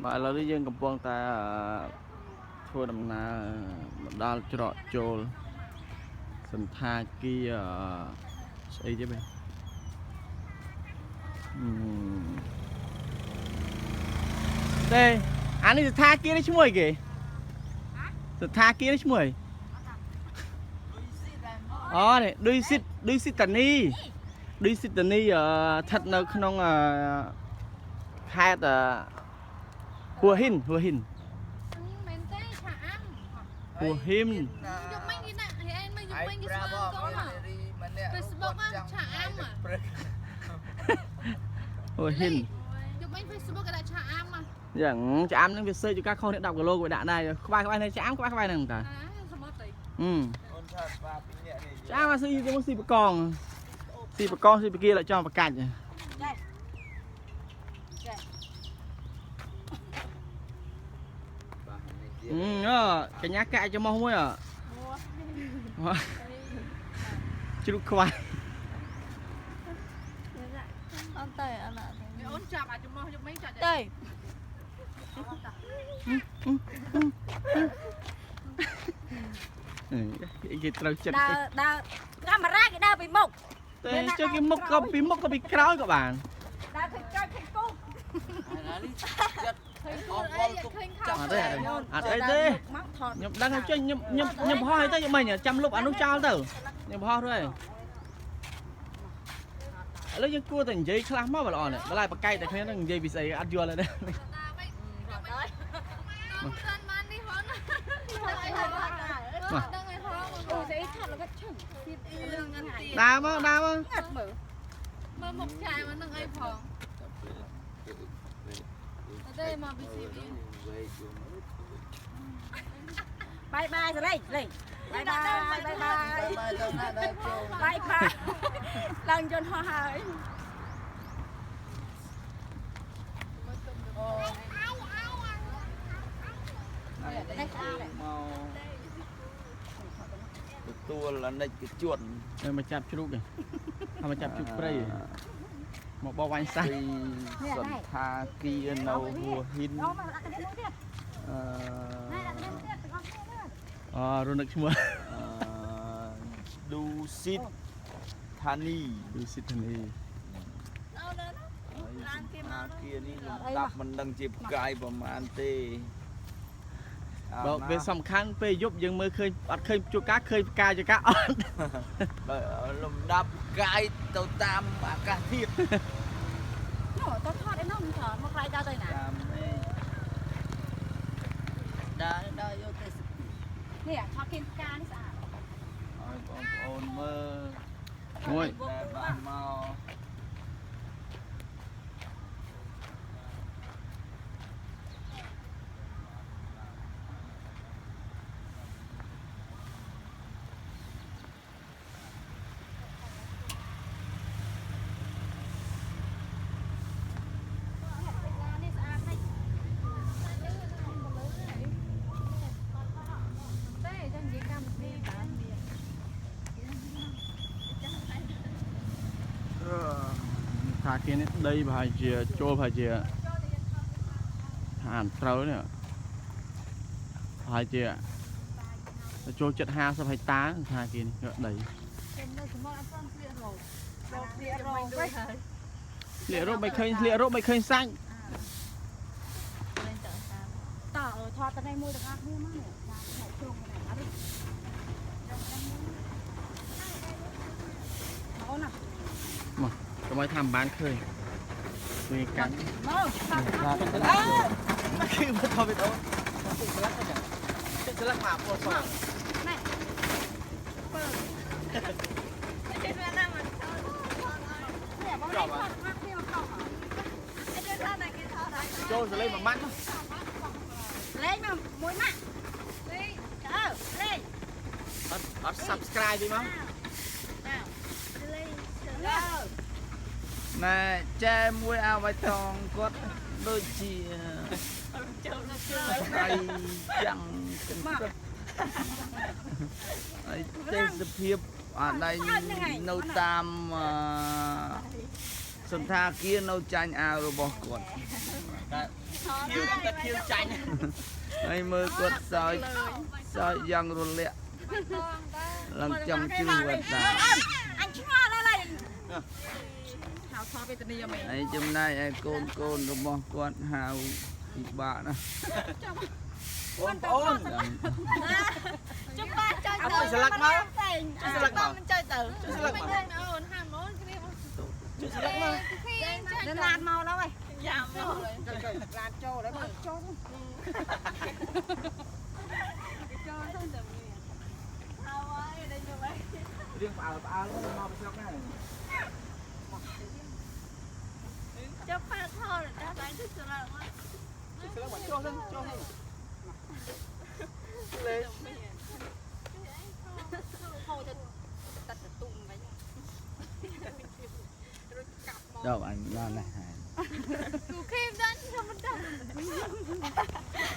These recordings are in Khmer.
mà là lý dân cầm bông ta thua đầm na đa trọ trồ sân tha kia ấy chứ bên đây anh ấy tha kia đấy chứ mày kì tha kia đấy chứ mày này đuôi xịt tần ni thật nó không hai hùa hin hùa hin dạng chạm những việc xây cho các con để đọc cái logo của đạn này các bạn này chạm các bạn này không cả chạm mà xây cho xì bạc con xì bạc kia lại cho bạc cạnh cái nhá cãi cho mong mới chứ lúc khoai đây cái trâu chân đào camera cái đào bị mốc cho cái mốc có bị kéo các bạn đào thịt coi thịt cung đây thế nhập đang chơi nhập hoa tới mày nhỉ trăm lúc ăn lúc trao tử nhập hoa thôi lấy những cua thành giấy khám máu vào lọ này lại bạc cay tại khi nó dây bị sấy ăn dừa lại đây đào mà mà một chai mà nâng ai phòng đây mà bị xịt bye bye rồi đây bye bye lần cho hoa hai tua là này cái chuột đây mà chạm chút này mà chạm chút đây một bao bánh xanh sần tha kia nâu hùa hin rồi được chưa Dusit Thani kiaนี่ดับมันดังจีบกายประมาณเตบอกเป็นสำคัญไปยุบยังมือเคยอัดเคยจุกะเคยกายจุกะอ่อนลมดับกายเต่าตามอากาศทิพย์หนูต้องทอดไอ้น้องถอนมาใครได้เลยนะได้โอเคเนี่ยชอบกินกานี่สะอาดโอนมือโอ้ยบ้านเมาthà kia này đây bài chìa cho bài chìa hàn trâu này bài chìa cho chất ha sao phải tá thà kia này đầy lịa rốt bạch khơi xanh tỏ thọ tận đây mua được ăn mua màก็ไม่ทำบ้านเคยมีกันคือมาทำไปโต๊ะติดสลักก็จะติดสลักหมาปวดสองโจ้จะเล่นมามันเล่นมามุ้ยมากเล่นอัด subscribe ดีมั้งนายแจมวยเอาไปทองก็โดยจีไอ้ยังเป็นไอ้เต้นสะเพียบอะไรโนตาม សន្តាគារនៅចាញ់អាវរបស់គាត់តែខៀវចាញ់ហើយមើលគាត់សើចយ៉ាងរលាក់ឡើងចង់ជឿវត្តតាអញឆ្ងល់ហើយហៅថតវេទនីមែនហើយចំណែកឯកូនរបស់គាត់ហៅពិបាកណាស់បងប្អូនចាំបាច់ចុចទៅស្លឹកមកស្លឹកមកមិនចុចទៅស្លឹកមកអូនហាមអូនគ្នាមកចុចស្លឹកមកដល់ឡានមកแล้วហើយយ៉ាមកឡានចូលហើយមកចូលចូលទៅតែមានហើយដល់យកហើយរៀងផ្អើលមកស្រុកណាចាប់ផាថតដល់តែទឹកស្លឹកមកស្លឹកមកចូលទៅលេហូរទៅตัดตุ่มវិញរួចកាប់មកដល់អញដល់ណាស់ហើយគូខេមដល់ធម្មតា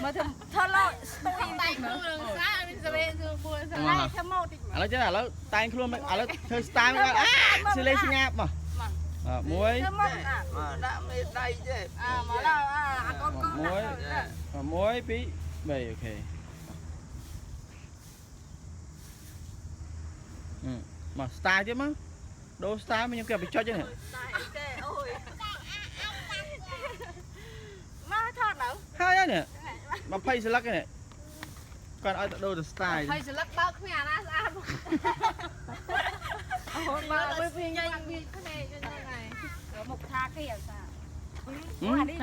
មកទៅថតឡស្ទុយតែខ្លួនសាមានសលេសួរពួនសាធ្វើមកតិចឥឡូវចឹងឥឡូវតែងខ្លួនឥឡូវធ្វើ style មកស៊ីលេស្ងាប់មកមួយដាក់មេដៃទេមកដល់អាកូនកូនមួយពីរ3អូខេមក style ទៀតមកដូរ style ខ្ញុំគេបញ្ចុចហ្នឹង style អីទេអូយមកថតនៅហើយនេះ20ស្លឹកនេះគាត់ឲ្យទៅដូរទៅ style 20ស្លឹកបើគ្មានអាណាស្អាតអូនបើវិញញ៉ាំវាភ្នែកហ្នឹងហើយមុខថាគេអត់សា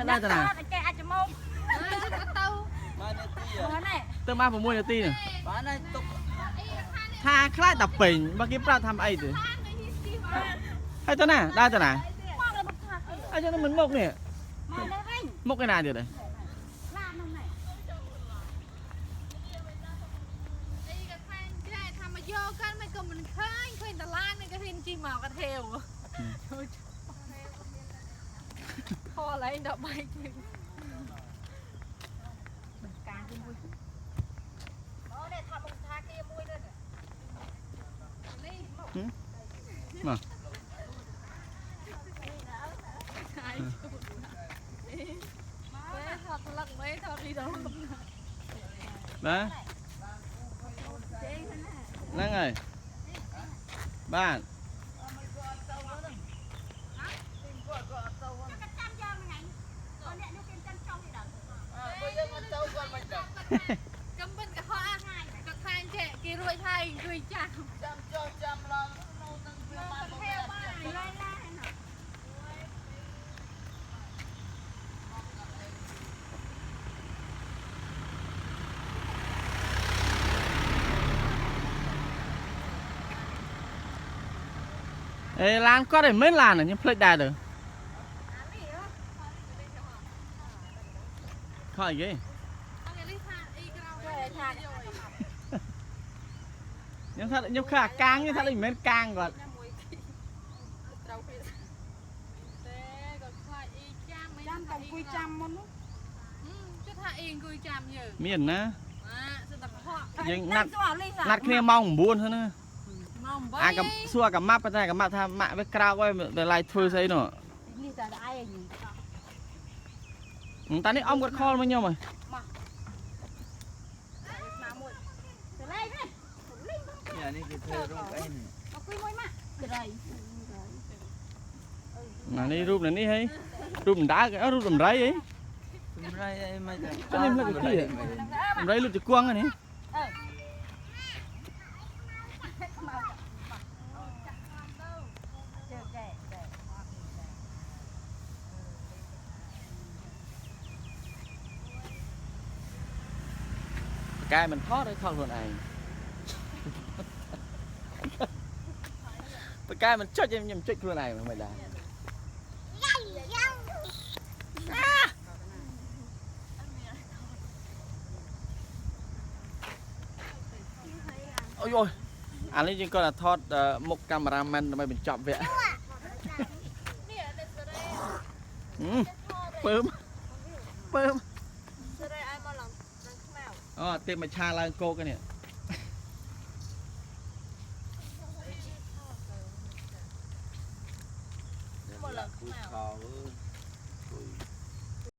តែតាណាគេអាចមកទៅបាននាទីបានទេទៅមក6នាទីនេះបានហើយទុកថាខ្លាចតែពេញបើគេប្រាប់ថាអីទៅហើយទៅណាដើរទៅណាអញ្ចឹងមិនមុខនេះមុខឯណាទៀតដែរឡាននោះណែអីក៏ខាងចែថាមកយកកាន់មិនក៏មិនឃើញតឡាននេះក៏ហ៊ានជិះមកកាថេវខលឯងដល់បែកទៀតការជាមួយអូនេះថាមុខថាគេមួយទៅនេះមកថតស្លឹកមេថតវីដេអូបាទហ្នឹងហើយបាទកំបិនកហោះក៏ខាងចេះគេរួចហើយជួយចាំចុះចាំឡើងនៅនឹងវាបានមកឡាឡាឡានគាត់ឯមិនឡានខ្ញុំភ្លេចដែរទៅខោអីគេខ្ញុំថាខ្ញុំឃើញអាកាងខ្ញុំថាដូចមិនមែនកាងគាត់ត្រូវទេគាត់ខ្លាចអ៊ីចាំមិនចាំតែអង្គុយចាំមុនជិះថាអ៊ីអង្គុយចាំយើងមានណាសិតតែកុហកយើងណាត់គ្នាម៉ោង9ហ្នឹងណាម៉ោង8អាកំសួរកាម៉ាប់តែកាម៉ាប់ថាម៉ាក់វាក្រោកហើយដល់ឡាយធ្វើស្អីនោះនេះតែឯងតានេះអ៊ំគាត់ខលមកខ្ញុំហ៎នេះគេធ្វើរូបអីអង្គុយមួយម៉ាក់ក្រៃនេះរូបនេះហីរូបដំដើរូបដំរីហីដំរីអីមិនទៅនេះលឹកទីដំរីលុតជគួងហ្នឹងកែមិនថតឲ្យថតខ្លួនឯងបកែមិនចុចខ្ញុំចុចខ្លួនឯងមិនដែរអូយអានេះយើងគាត់ថតមុខកាមេរ៉ាមែនដើម្បីបញ្ចប់វគ្គពើមសេរីឲ្យមកឡើងខ្មៅអូទេមកឆាឡើងគោកនេះ nào เขา